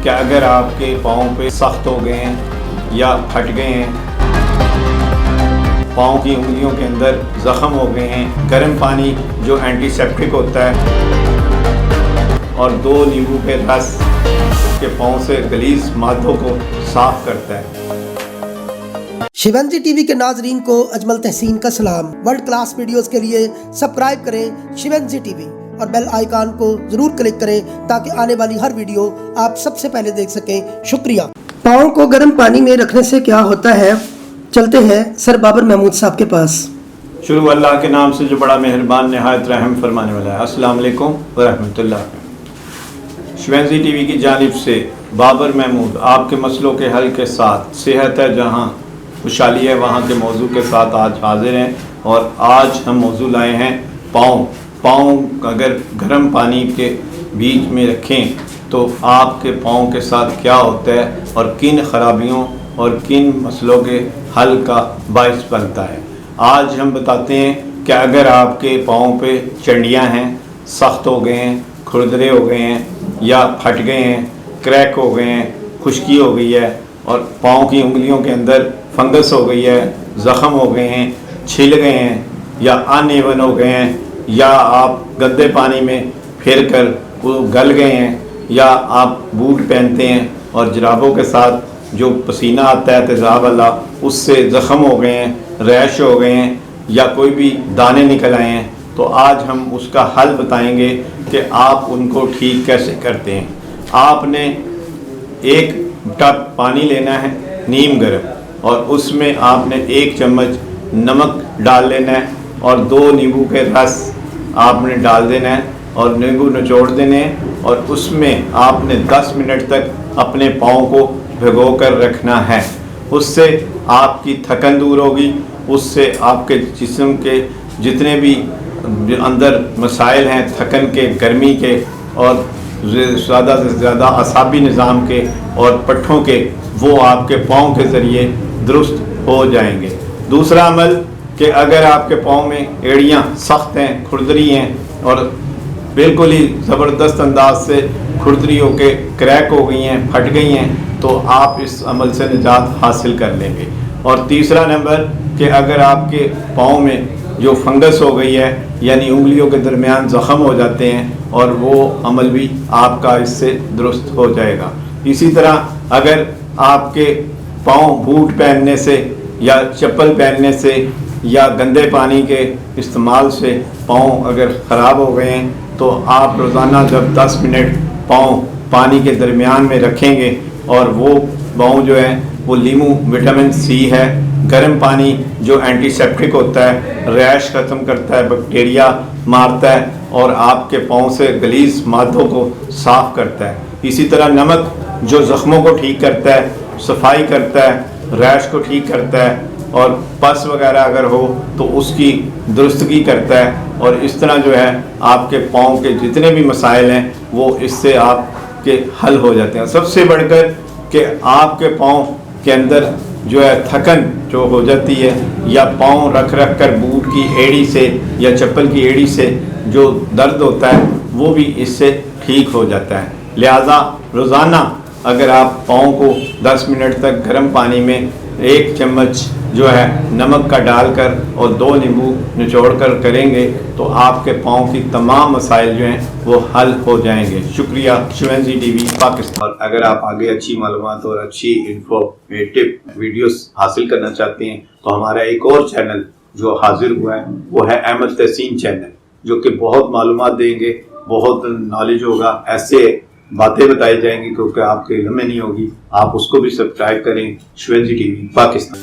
کہ اگر آپ کے پاؤں پہ سخت ہو گئے ہیں یا پھٹ گئے ہیں، پاؤں کی انگلیوں کے اندر زخم ہو گئے ہیں، گرم پانی جو اینٹی سیپٹک ہوتا ہے اور 2 نیمبو کے رس کے پاؤں سے غلیظ مادوں کو صاف کرتا ہے۔ شیونزی ٹی وی کے ناظرین کو اجمل تحسین کا سلام۔ ورلڈ کلاس ویڈیوز کے لیے سبسکرائب کریں شیونزی ٹی وی اور بیل آئیکن کو ضرور کلک کریں تاکہ آنے والی ہر ویڈیو آپ سب سے پہلے دیکھ سکیں۔ شکریہ۔ پاؤں کو گرم پانی میں رکھنے سے کیا ہوتا ہے؟ چلتے ہیں سر بابر محمود صاحب کے پاس۔ شروع اللہ کے نام سے جو بڑا مہربان نہایت رحم فرمانے والا ہے۔ السلام علیکم ورحمۃ اللہ۔ شیونزی ٹی وی کی جانب سے بابر محمود آپ کے مسئلوں کے حل کے ساتھ صحت ہے جہاں خوشحالی ہے وہاں کے موضوع کے ساتھ آج حاضر ہیں، اور آج ہم موضوع لائے ہیں پاؤں اگر گرم پانی کے بیچ میں رکھیں تو آپ کے پاؤں کے ساتھ کیا ہوتا ہے اور کن خرابیوں اور کن مسئلوں کے حل کا باعث بنتا ہے۔ آج ہم بتاتے ہیں کہ اگر آپ کے پاؤں پہ چنڈیاں ہیں، سخت ہو گئے ہیں، کھردرے ہو گئے ہیں یا پھٹ گئے ہیں، کریک ہو گئے ہیں، خشکی ہو گئی ہے اور پاؤں کی انگلیوں کے اندر فنگس ہو گئی ہے، زخم ہو گئے ہیں، چھل گئے ہیں یا ان ایون ہو گئے ہیں، یا آپ گندے پانی میں پھر کر وہ گل گئے ہیں، یا آپ بوٹ پہنتے ہیں اور جرابوں کے ساتھ جو پسینہ آتا ہے تیزاب والا اس سے زخم ہو گئے ہیں، ریش ہو گئے ہیں یا کوئی بھی دانے نکل آئے ہیں، تو آج ہم اس کا حل بتائیں گے کہ آپ ان کو ٹھیک کیسے کرتے ہیں۔ آپ نے 1 ٹب پانی لینا ہے نیم گرم، اور اس میں آپ نے 1 چمچ نمک ڈال لینا ہے اور 2 نیمبو کے رس آپ نے ڈال دینا ہے اور نیمبو نچوڑ دینے ہیں، اور اس میں آپ نے 10 منٹ تک اپنے پاؤں کو بھگو کر رکھنا ہے۔ اس سے آپ کی تھکن دور ہوگی، اس سے آپ کے جسم کے جتنے بھی اندر مسائل ہیں تھکن کے، گرمی کے اور زیادہ سے زیادہ اعصابی نظام کے اور پٹھوں کے، وہ آپ کے پاؤں کے ذریعے درست ہو جائیں گے۔ دوسرا عمل کہ اگر آپ کے پاؤں میں ایڑیاں سخت ہیں، کھردری ہیں اور بالکل ہی زبردست انداز سے کھردری ہو کے کریک ہو گئی ہیں، پھٹ گئی ہیں، تو آپ اس عمل سے نجات حاصل کر لیں گے۔ اور تیسرا نمبر کہ اگر آپ کے پاؤں میں جو فنگس ہو گئی ہے یعنی انگلیوں کے درمیان زخم ہو جاتے ہیں، اور وہ عمل بھی آپ کا اس سے درست ہو جائے گا۔ اسی طرح اگر آپ کے پاؤں بوٹ پہننے سے یا چپل پہننے سے یا گندے پانی کے استعمال سے پاؤں اگر خراب ہو گئے ہیں، تو آپ روزانہ جب 10 منٹ پاؤں پانی کے درمیان میں رکھیں گے، اور وہ پاؤں جو ہے وہ لیمو وٹامن سی ہے، گرم پانی جو اینٹی سیپٹک ہوتا ہے، ریش ختم کرتا ہے، بیکٹیریا مارتا ہے اور آپ کے پاؤں سے غلیظ مادوں کو صاف کرتا ہے۔ اسی طرح نمک جو زخموں کو ٹھیک کرتا ہے، صفائی کرتا ہے، ریش کو ٹھیک کرتا ہے، اور پس وغیرہ اگر ہو تو اس کی درستگی کرتا ہے، اور اس طرح جو ہے آپ کے پاؤں کے جتنے بھی مسائل ہیں وہ اس سے آپ کے حل ہو جاتے ہیں۔ سب سے بڑھ کر کہ آپ کے پاؤں کے اندر جو ہے تھکن جو ہو جاتی ہے، یا پاؤں رکھ کر بوٹ کی ایڑی سے یا چپل کی ایڑی سے جو درد ہوتا ہے وہ بھی اس سے ٹھیک ہو جاتا ہے۔ لہذا روزانہ اگر آپ پاؤں کو 10 منٹ تک گرم پانی میں 1 چمچ جو ہے نمک کا ڈال کر اور 2 نیمبو نچوڑ کر کریں گے تو آپ کے پاؤں کی تمام مسائل جو ہیں وہ حل ہو جائیں گے۔ شکریہ۔ شیونزی ٹی وی پاکستان۔ اگر آپ آگے اچھی معلومات اور اچھی انفارمیٹو ویڈیوز حاصل کرنا چاہتے ہیں تو ہمارا ایک اور چینل جو حاضر ہوا ہے وہ ہے احمد تحسین چینل، جو کہ بہت معلومات دیں گے، بہت نالج ہوگا، ایسے باتیں بتائی جائیں گی کیونکہ آپ کے علم میں نہیں ہوگی۔ آپ اس کو بھی سبسکرائب کریں۔ شیونزی ٹی وی پاکستان۔